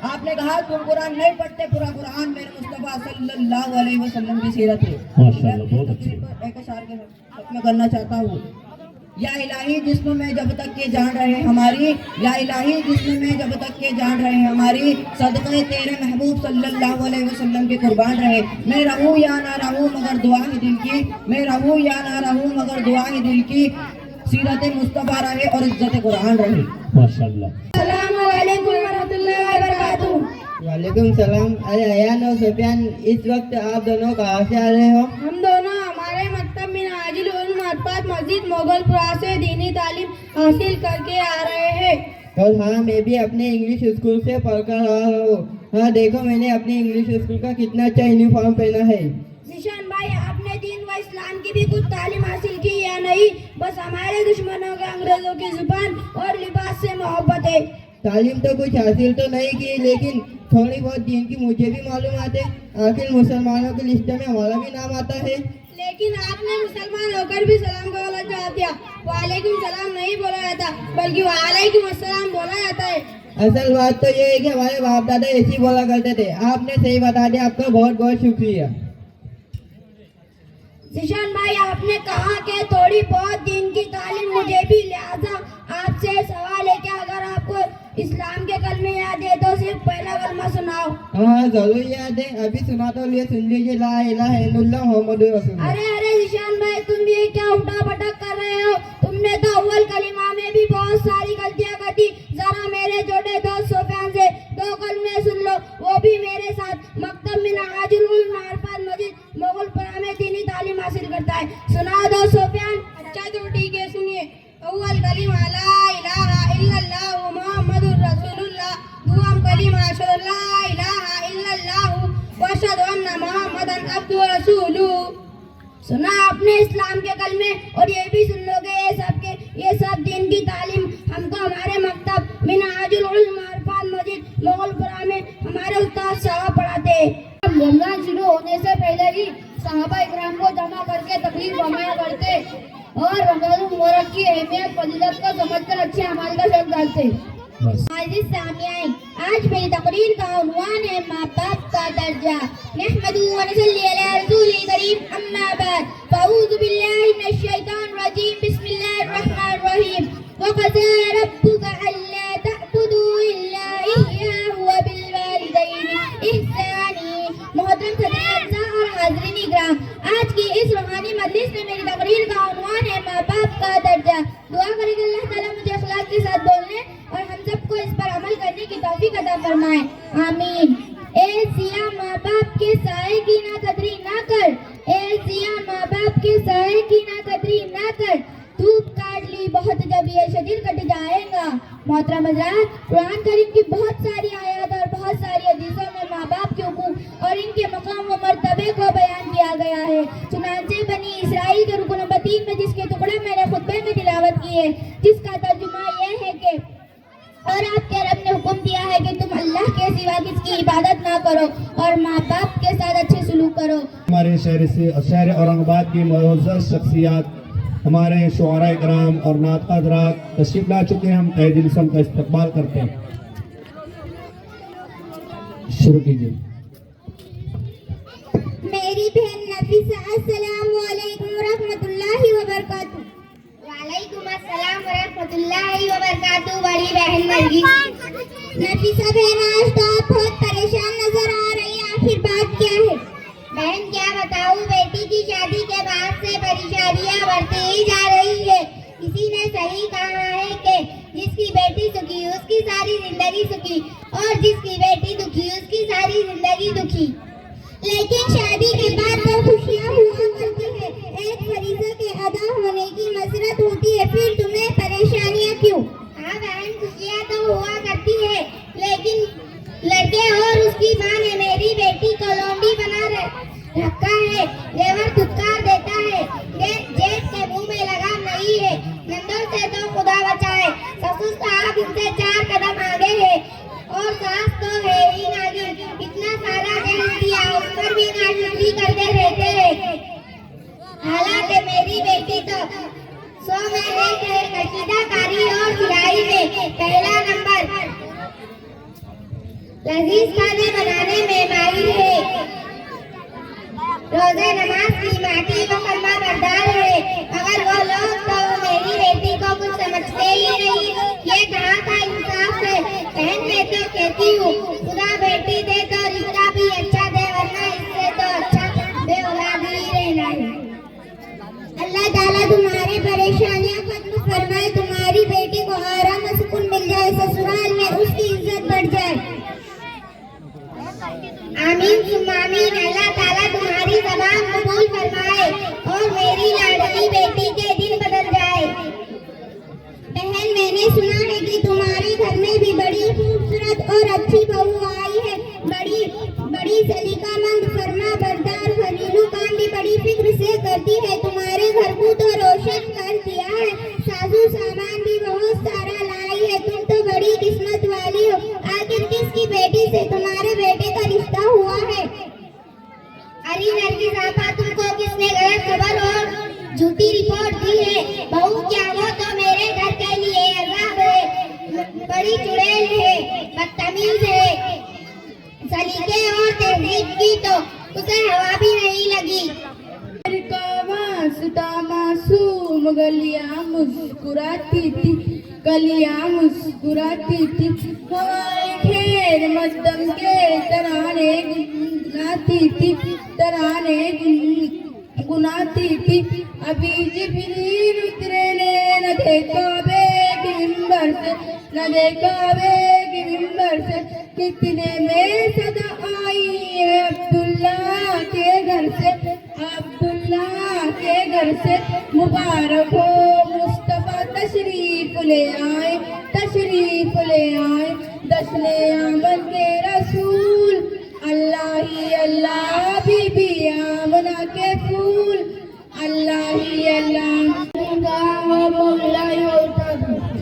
आपने कहा तुम कुरान नहीं पढ़ते, पूरा कुरान मेरे मुस्तफ़ा सल्लल्लाहु अलैहि वसल्लम की सीरत है। माशाअल्लाह, बहुत अच्छी। एक अशार के खत्म करना चाहता हूँ। या इलाही जिस्म में जब तक के जान रहे हमारी, या इलाही जिस्म में जब तक के जान रहे हमारी, सदक़े तेरे महबूब सल्लल्लाहु अलैहि वसल्लम के कुर्बान रहे। मैं रहूँ या ना रहूँ मगर दुआ ही दिल की, मैं रहूँ या ना रहूँ मगर दुआ ही दिल की, सीरत मुस्तफ़ा रहे और इज्जत कुरान रहे। माशाअल्लाह। अस्सलामु अलैकुम व रहमतुल्लाहि व बरकातुहू। वालेकुम सलाम। अरे अयान और सुफियान, इस वक्त आप दोनों कहाँ से आ रहे हो? हम दोनों हमारे मकतब में नाजिल उल मरफत मस्जिद मोगलपुरा से दीनी तालीम हासिल करके आ रहे हैं। और हाँ, मैं भी अपने इंग्लिश स्कूल से पढ़ कर रहा हूँ। हाँ देखो, मैंने अपने इंग्लिश स्कूल का कितना अच्छा यूनिफॉर्म पहना है। निशान भाई, आपने दीन व इस्लाम की भी कुछ तालीम हासिल की या नहीं? बस हमारे दुश्मनों के अंग्रेजों की जुबान और लिबास से मोहब्बत है। तालीम तो कुछ हासिल तो नहीं की, लेकिन थोड़ी बहुत दीन की मुझे भी मालूमात है। आखिर मुसलमानों की लिस्ट में हमारा भी नाम आता है। लेकिन आपने मुसलमान होकर भी सलाम का वाला जवाब दिया। वालेकुम सलाम नहीं बोला जाता बल्कि वालेकुम अस्सलाम बोला जाता है। असल बात तो ये है कि हमारे बाप दादा ऐसे ही बोला करते थे। आपने सही बता दिया, आपका बहुत बहुत शुक्रिया। जिशान भाई, आपने कहा कि थोड़ी बहुत दीन की तालीम मुझे भी, लिहाजा आपसे सवाल है कि अगर आपको इस्लाम के कलमे याद है तो सिर्फ पहला कलमा सुनाओ। हाँ जरूर याद है, अभी सुना तो लिए सुन लीजिए। ला इलाहा इल्लल्लाह मुहम्मदुर रसूलुल्लाह। अरे जिशान भाई, तुम ये क्या उठा पटक कर रहे हो? तुमने तो अव्वल कलिमा में भी बहुत सारी गलतियां कर दी। जरा मेरे छोटे दोस्त सुफियान से 2 कलमे सुन लो, वो भी मेरे साथ। मकतब में नाजिल उल मरफत मस्जिद मोगलपुरा में दीनी तालीम हासिल करता है। सुना दो सुफियान। अच्छा तो ठीक है, सुनिए। अव्वल कलिमा ला इलाहा इल्लल्लाह मुहम्मदुर रसूलुल्लाह। दुआम कलिमा अशहदु ला इलाहा इल्लल्लाह व अशहदु अन्ना मुहम्मदन अब्दुहु व रसूलुहु। सुना आपने इस्लाम के कलमे, और ये भी सुन लोगे ये सब दीन की तालीम हमको हमारे मकतब मिनाजुल उल मरफत मस्जिद मोगलपुरा में हमारे उस्ताद साहब पढ़ाते हैं। रमजान शुरू होने से पहले ही सहाबा इकराम को जमा करके तकरीर फरमाया करते और रमजान मुबारक की अहमियत फजीलत को समझकर अच्छे अमाल का शौक डालते। आज मेरी तकरीर का उन्वान है माँ बाप का दर्जा। नहमदु व नसल्ली अला रसूलिल करीम, अम्मा बाद, फ़अऊज़ु बिल्लाहि मिनश शैतानिर रजीम, बिस्मिल्लाहिर रहमानिर रहीम। व क़ज़ा रब्बुका अल्ला तअबुदू इल्ला इय्याहु व बिल वालिदैनि इहसानी। मोहतरम सदर और हाज़रीन इकराम, आज की इस रूहानी मजलिस में मेरी तकरीर का उन्वान है माँ बाप का दर्जा। दुआ करें कि अल्लाह ताला मुझे इखलास के साथ बोलने और हम सबको इस पर अमल करने की तौफीक अता फरमाए, आमीन। ए सिया माँ बाप के साए की ना कदरी ना कर, ए सिया माँ बाप के साए की ना कदरी ना कर। धूप काट ली बहुत जब ये शजीर कट जाएगा। मोहतरम हज़रात, कुरान करीम की बहुत सारी आयत और बहुत सारी हदीसों में माँ बाप के हुकूक और इनके मकाम व मर्तबे को बयान किया गया है। चुनांचे बनी इसराइल के रुकन नंबर 3 में जिसके टुकड़े मैंने खुतबे में तिलावत की है, जिसका तर्जुमा ये है कि और आपके रब ने हुक्म दिया है कि तुम अल्लाह के सिवा किसकी इबादत ना करो और माँ बाप के साथ अच्छे सलूक करो। हमारे शहर औरंगाबाद की मुअज़्ज़ज़ शख्सियात हमारे शुआरा इकराम और नात हज़रात तशरीफ ला चुके हैं। हम तहे दिल से उनका इस्तकबाल करते हैं। शुरू कीजिए। मेरी बहन नफीसा, अस्सलामु अलैकुम रहमतुल्लाहि व बरकातहू। वालेकुम अस्सलाम व रहमतुल्लाहि व बरकातहू। बड़ी बहन नरगिस। नफीसा बहन, आज तो आप बहुत परेशान नजर आ रही हैं, आखिर बात क्या है? बहन क्या बताऊं, बेटी की शादी के बाद से परेशानियां बढ़ती ही जा रही है। किसी ने सही कहा है कि जिसकी बेटी सुखी उसकी सारी जिंदगी सुखी और जिसकी बेटी दुखी उसकी सारी जिंदगी दुखी। लेकिन शादी के बाद तो खुशियां हुआ करती है, एक फरीज़ा के अदा होने की मसरत होती है, फिर तुम्हें परेशानियां क्यों? हाँ बहन, खुशियां तो हुआ करती है, लेकिन लड़के और उसकी माँ ने मेरी बेटी को लौंडी बना रखा है। जेवर धुतकार देता है, जेठ के मुंह में लगाम नहीं है। नंदों से तो खुदा बचाए, ससुर साहब इनसे 4 कदम आगे है और सास तो है ही नागिन। इतना सारा जहल दिया, उस पर भी नाचुकी करते रहते हैं। हालांकि मेरी बेटी तो 100 महीने के कशीदाकारी और सिलाई में पहला नंबर, लजीज खाने बनाने में माहिर है, रोजे नमाज की माटी व कलमा बरदार है। अगर वो लोग तो मेरी बेटी को कुछ समझते ही नहीं। ये कहाँ का इंसाफ है? बहन मैं तो कहती हूँ खुदा बेटी दे तो रिश्ता भी अच्छा दे, वरना इससे तो अच्छा बेऔलाद ही रहना है। अल्लाह ताला तुम्हारी परेशानियां खत्म फरमाए, तुम्हारी बेटी को आराम और सुकून मिल जाए, ससुराल में उसकी इज्जत बढ़ जाए। आमीन सुम्मा आमीन। अल्लाह ताला तुम्हारी ज़बान कबूल फरमाए और मेरी लाडली बेटी के दिन बदल जाए। बहन मैंने सुना है कि तुम्हारे घर में भी बड़ी खूबसूरत और अच्छी बहू आई है, बड़ी सलीकामंद, फरमा बरदार, घरेलू काम भी बड़ी फिक्र से करती है। तुम्हारे घर को तो रोशन कर दिया है, साजू सामान भी बहुत सारा लाई है। तुम तो बड़ी किस्मत वाली हो। आखिर किसकी बेटी से तुम्हारे बेटे का रिश्ता हुआ है? अरे नरगिस आपा, तुमको किसने गलत खबर और झूठी रिपोर्ट दी है? बहू क्या, वो तो मेरे घर के लिए अज़ाब है। बड़ी चुड़ैल है, बदतमीज है, सलीके और तहजीब की तो उसे हवा भी नहीं लगी। मासूम गलियां मुस्कुराती थी, कलियां मुस्कुराती थी, हवाएं खेर मद्दम के तराने गुनगुनाती थी, तराने गुनगुनाती थी। अभी जिब्रील उतरे ने न देखा बेग मिंबर से, न देखा बेग मिंबर से। कितने में सदा आई है अब्दुल्ला के घर से, अब्दुल्ला के घर से। मुबारक हो मुस्तफा तशरीफ ले आए, तशरीफ ले आए, दशने आमन के रसूल। अल्लाह ही अल्लाह, बीबी आमना के फूल। अल्लाह ही अल्लाह।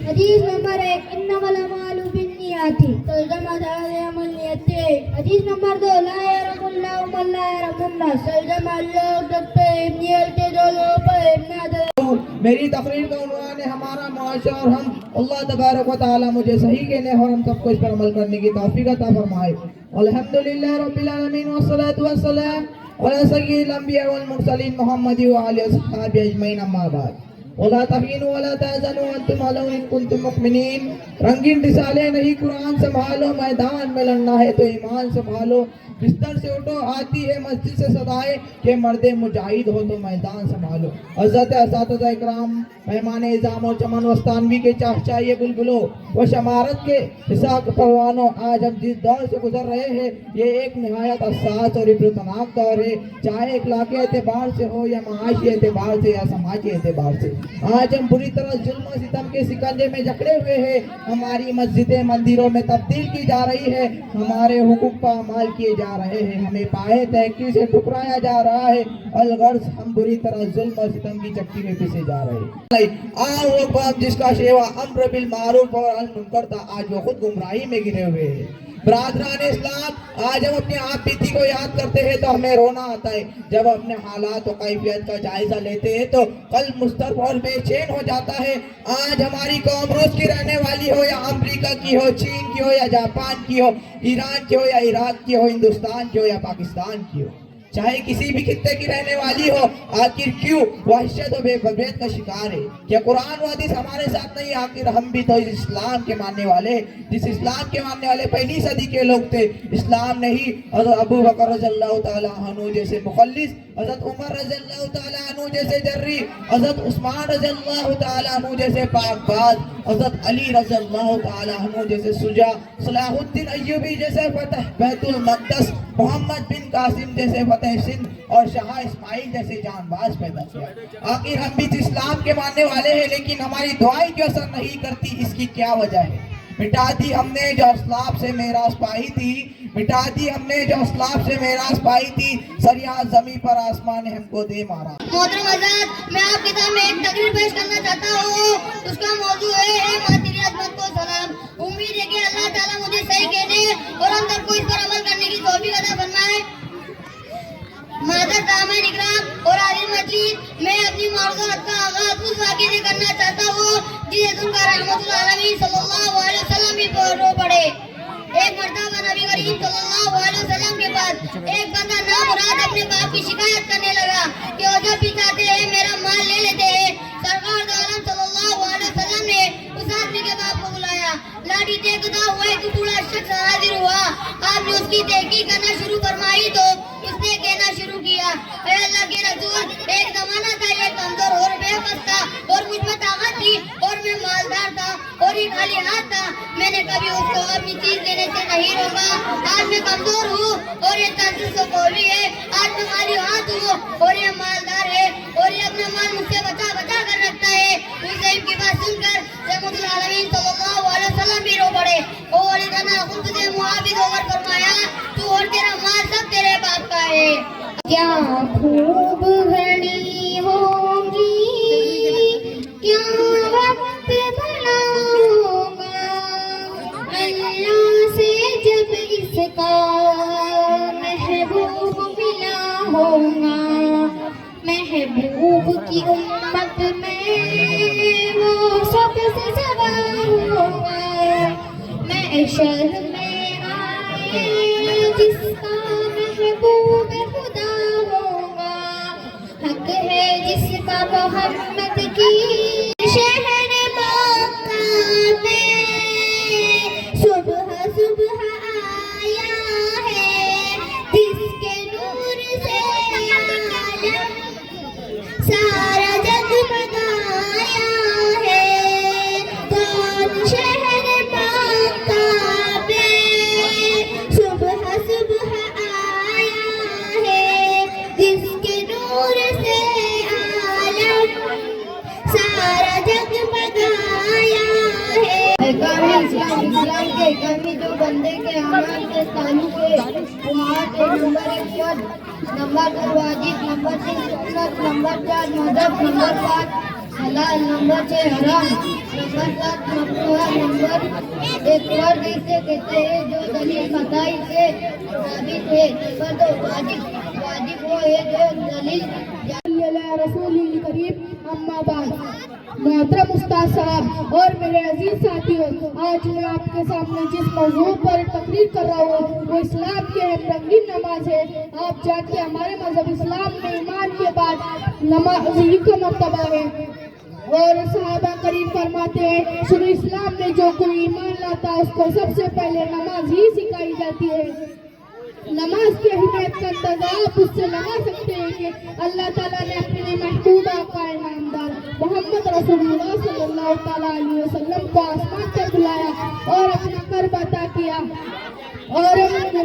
हदीस नंबर 1, इन्नमल अमालु बिन्नियाति, तर्जुमा दारे अमल नियते। हदीस नंबर 2, ला यरमुल्लाहु मन ला यरमुन्नास, तर्जुमा लोग जब नियत के जो लोग पर मेरी तकरीर का उन्वान है हमारा मुआशरा और हम। अल्लाह तबारक व तआला मुझे सही कहने और हम सबको इस पर अमल करने की तौफीक अता फरमाए। अल्हम्दुलिल्लाह रब्बिल आलमीन वस्सलातु वस्सलाम अला सय्यिदिल अंबिया वल मुरसलीन मुहम्मद व आलिहि वसहबी अजमईन, अम्मा बाद। वला तहीनु वला तहज़नु अंतुम अलौन इन कुंतुम मुमिनीन। रंगीन रिसाले नहीं कुरान संभालो, मैदान में लड़ना है तो ईमान संभालो। बिस्तर से उठो, आती है मस्जिद से सदाए के मर्दे मुजाहिद हो तो मैदान संभालो। हज़रत असातिज़ा इकराम, मेहमान इज़ाम और चमन वस्तानवी के चाहिए बुलबुलो व शमारत के हिसाब परवानों, आज हम जिस दौर से गुजर रहे हैं ये एक नहायत हसास और इब्रतनाक दौर है, चाहे इखलाकी एतबार से हो या माशी एतबार से या समाजी एतबार से। आज हम बुरी तरह जुल्म सितम के सिकंजे में जकड़े हुए हैं। हमारी मस्जिदें मंदिरों में तब्दील की जा रही है, हमारे हुकूक पर अमाल किए जा जा रहे हैं, हमें पाए तहकी से ठुकराया जा रहा है, अलगर्ज हम बुरी तरह जुल्म और सितम की चक्की में पिसे जा रहे हैं। आओ वो बाप जिसका शेवा अम्र बिल मारूफ और अन मुनकर था, आज वो खुद गुमराही में गिरे हुए हैं। बरादरान इस्लाम, आज हम अपने आप बीती को याद करते हैं तो हमें रोना आता है। जब अपने हालात और कैफियत का जायजा लेते हैं तो कल मुस्तरब और बेचैन हो जाता है। आज हमारी कौम रूस की रहने वाली हो या अमेरिका की हो, चीन की हो या जापान की हो, ईरान की हो या इराक की हो, हिंदुस्तान की हो या पाकिस्तान की हो, चाहे किसी भी खित्ते की रहने वाली हो, आखिर क्यों वहशत और बेगैरत का शिकार है? क्या कुरान व हदीस हमारे साथ नहीं? आखिर हम भी तो इस इस्लाम के मानने वाले, जिस इस्लाम के मानने वाले पहली सदी के लोग थे। इस्लाम नहीं, हज़रत अबू बकर रज़ियल्लाहु ताला अन्हु जैसे मुखल्लिस, हज़रत उमर रज़ियल्लाहु ताला अन्हु जैसे जर्री, हज़रत उस्मान रज़ियल्लाहु ताला अन्हु जैसे पाकबाज, हज़रत अली रज़ियल्लाहु ताला अन्हु जैसे सुजा, सलाहुद्दीन अय्यूबी जैसे फतह बैतुल मक़दस, मोहम्मद बिन कासिम जैसे फतह सिंध और शाह इस्माइल जैसे जानबाज पैदा किया। आखिर हम भी इस्लाम के मानने वाले हैं, लेकिन हमारी दुआएं क्यों असर नहीं करती? इसकी क्या वजह है? मिटा दी हमने जो असलाफ से मेराज पाई थी, मिटा दी हमने जो असलाफ से मेराज पाई थी, सरिया जमी पर आसमान ने हमको दे मारा। मोहतरम हज़रत, मैं आपके सामने एक तकरीर पेश करना चाहता हूँ। उसका मौजू है माँ तेरी अज़मत को सलाम। उम्मीद है कि अल्लाह ताला मुझे सही कहने और हम सबको इस पर अमल करने की तौफीक अता फरमाए। मादर दामन इकराम और आलिम मजीद, मैं अपनी मौज़ूअत का आगाज़ उस वाक़े से करना चाहता हूँ जिसे सुनकर रहमतुल आलमीन सल्लल्लाहु अलैहि वसल्लम भी रो पड़े। एक मर्तबा नबी करीम सल्लल्लाहु अलैहि वसल्लम के पास एक बंदा नामुराद अपने बाप की शिकायत करने लगा कि वो जब भी चाहते हैं मेरा माल ले लेते हैं। सरकार दो आलम सल्लल्लाहु अलैहि वसल्लम ने उस आदमी के बाप को बुलाया। लाठी टेकता हुआ एक बूढ़ा शख्स हाजिर हुआ। आपने उसकी तहकीक करना शुरू फरमाई तो उसने कहना शुरू किया, अल्लाह के रसूल, एक जमाना था ये कमजोर और बेबस था और मुझ में ताकत थी और मैं मालदार था और ये खाली हाथ था। मैंने कभी उसको अपनी चीज लेने से नहीं रोका। आज मैं कमजोर हूँ और ये तंदुरुस्त कौवी है। आज मैं खाली हाथ हूँ और ये मालदार है और ये अपना माल मुझसे बचा बचा कर रखता है। उस की बात सुनकर रहमतुल आलमीन सल्लल्लाहु अलैहि वसल्लम भी रो पड़े और इतना खुद से मुआविज होकर फरमाया, तू और तेरा माल सब तेरे बाप का है। क्या खूब घड़ी होगी, क्या वक्त भला होगा, अल्लाह से जब इसका महबूब मिला होगा। महबूब की उम्मत में वो सबसे सवार होगा। महशर में आए जिसका महबूब खुदा होगा। हक है जिसका मोहम्मद की शहर मक्का में सुबह सुबह आया है, जिसके नूर से आलम सारा जगमगाया है। कौन शहर मक्का में सुबह सुबह आया है, जिसके नूर से आलम सारा जगमगाया है। इस्लाम के कमी जो बंदे के अमल के ताल्लुक है वो 8 नंबर 1 नंबर 2 वाजिब, नंबर 3 सुन्नत, नंबर 4 मज़हब, नंबर 5 हलाल, नंबर 6 हराम, नंबर 7 मकरूह, नंबर 1 और जिसे कहते हैं जो दलील कताई से साबित है। नंबर 2 वाजिब वो है जो दलील रसूल करीम। अम्मा बाद मोहतरम उस्ताद साहब और मेरे अजीज साथियों, आज मैं आपके सामने जिस मौजू पर तकरीर कर रहा हूँ वो इस्लाम के रंगीन नमाज है। आप जानते हैं हमारे मजहब इस्लाम में ईमान के बाद नमाज ही का मर्तबा है और सहाबा करीम फरमाते हैं शुरू इस्लाम में जो कोई ईमान लाता है उसको सबसे पहले नमाज ही सिखाई जाती है। नमाज की अहमियत का अंदाजा आप उससे लगा सकते हैं कि अल्लाह ताला ने अपने महबूब आका नामदार मोहम्मद रसूलुल्लाह सल्लल्लाहु ताला अलैहि वसल्लम को आसमान पर बुलाया और अपना कर्ब अता किया और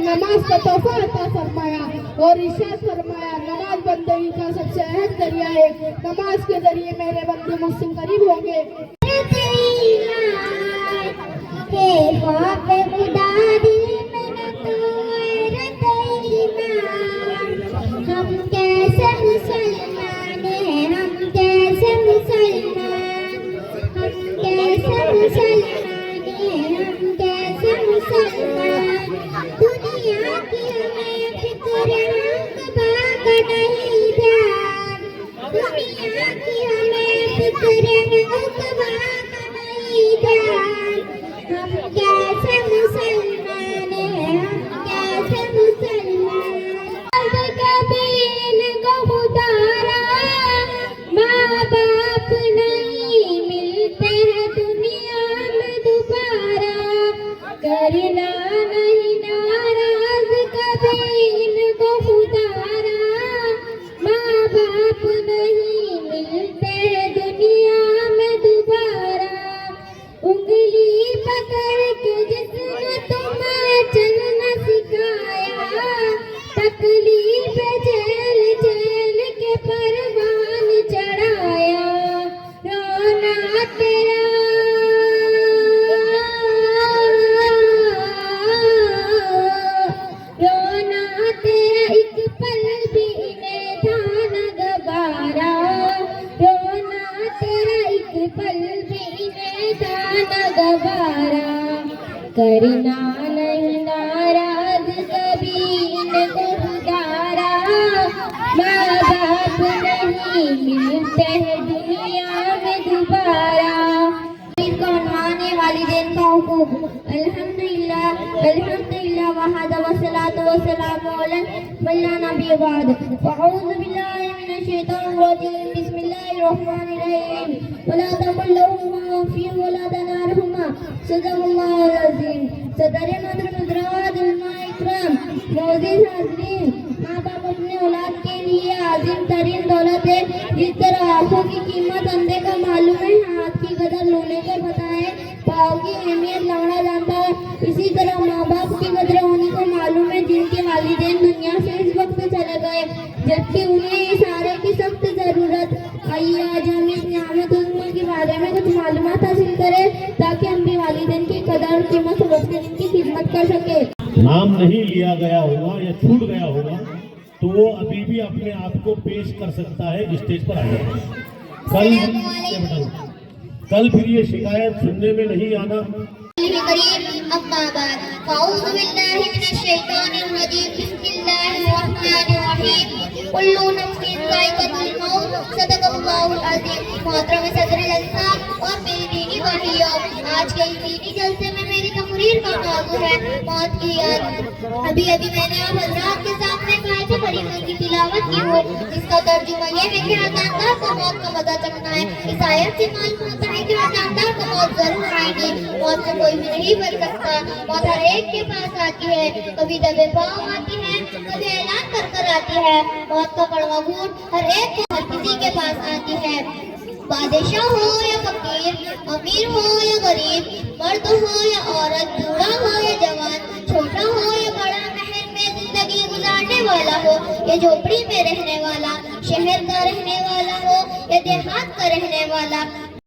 नमाज का तोहफा अता फरमाया और इरशाद फरमाया, नमाज बंदगी का सबसे अहम जरिया है। नमाज के जरिए मेरे बंदे मुझसे करीब होंगे। खुदा दी मुसलमान हम कैसे मुसलमान, दुनिया की हमें फिक्र अक़बा का नहीं ध्यान, दुनिया की हमें फिक्र अक़बा का नहीं ध्यान। हम कैसे मुसलमान हैं, हम कैसे मुसलमान। अब कभी इनको उतारा माँ बाप नहीं मिलते हैं दुनिया में दोबारा, करना नहीं नाराज कभी इनको उतारा, माँ बाप नहीं मिलते हैं दुनिया में दोबारा। उंगली पकड़ के जिसने तुम्हें चलना सिखाया, तकलीफ झेल झेल के परवान चढ़ाया। रोना तेरा रोना तेरा एक पल भी नहीं था न गवारा, रोना तेरा एक पल भी नहीं था न गवारा। करना नहीं नाराज कभी इनको उतारा, माँ बाप नहीं मिलते हैं दुनिया में दोबारा। कौनवाने वालिदैन का हुकूक। अल्हम्दुलिल्लाह अल्हम्दुलिल्लाह वहदा वस्सलातु वस्सलामु अला नबी बाद। अऊज़ु बिल्लाहि मिनश शैतानिर रजीम। बिस्मिल्लाहिर रहमानिर रहीम। वला तक़ुल्लहुमा फी वला तनारहुमा। सदक़ल्लाहुल अज़ीम। सदर मदरवाद इकराम। मोअज़्ज़िज़ हाज़रीन, माँ बाप अपने औलाद के लिए आज़िम तरीन दौलत है। जिस तरह आँखों की कीमत अंधे को मालूम है, हाथ की कदर लूले को पता है, पाँव की अहमियत लंगड़ा जानता है, इसी तरह माँ बाप की कदर होने को मालूम है जिनके वालिदैन दुनिया से इस वक्त चले गए, जबकि उन्हें इशारे की सख्त जरूरत। आइए आज हम इस नियामत उज़्मा के बारे में कुछ मालूमात हासिल करें ताकि हम भी वालिदैन की कदर और कीमत समझकर इनकी खिदमत कर सके। नाम नहीं लिया गया होगा या छूट गया होगा तो वो अभी भी अपने आप को पेश कर सकता है स्टेज पर आ जाए। कल फिर ये शिकायत सुनने में नहीं आना। अम्मा बाद फ़अऊज़ु बिल्लाहि मिनश शैतानिर रजीम। बिस्मिल्लाहिर रहमानिर रहीम। कुल्लु नफ्सिन ज़ाइक़तुल मौत। सदक़ल्लाहुल अज़ीम। मोहतरम सदर जलसा और मेरी दीनी भाइयों, आज के इस दीनी जलसे में मेरी तकरीर का मौजू है मौत की याद। अभी अभी मैंने आप हज़रात के सामने आयत करीमा की तिलावत की हो, जिसका तर्जुमा ये है कि हज़ारदार को मौत का मज़ा चखना है। इस आयत से मालूम होता है कि हज़ारदार को मौत जरूर आएगी। मौत से कोई भी नहीं बच सकता। मौत हर एक के पास आती है, कभी दबे पाँव आती है, कभी ऐलान कर कर आती है। मौत का कड़वा घूंट हर एक को हर किसी के पास आती है। बादशाह हो या फकीर, अमीर हो या गरीब, मर्द हो या औरत, बूढ़ा हो या जवान, छोटा हो या बड़ा, महल में जिंदगी गुजारने वाला हो या झोपड़ी में रहने वाला, शहर का रहने वाला हो या देहात का रहने वाला,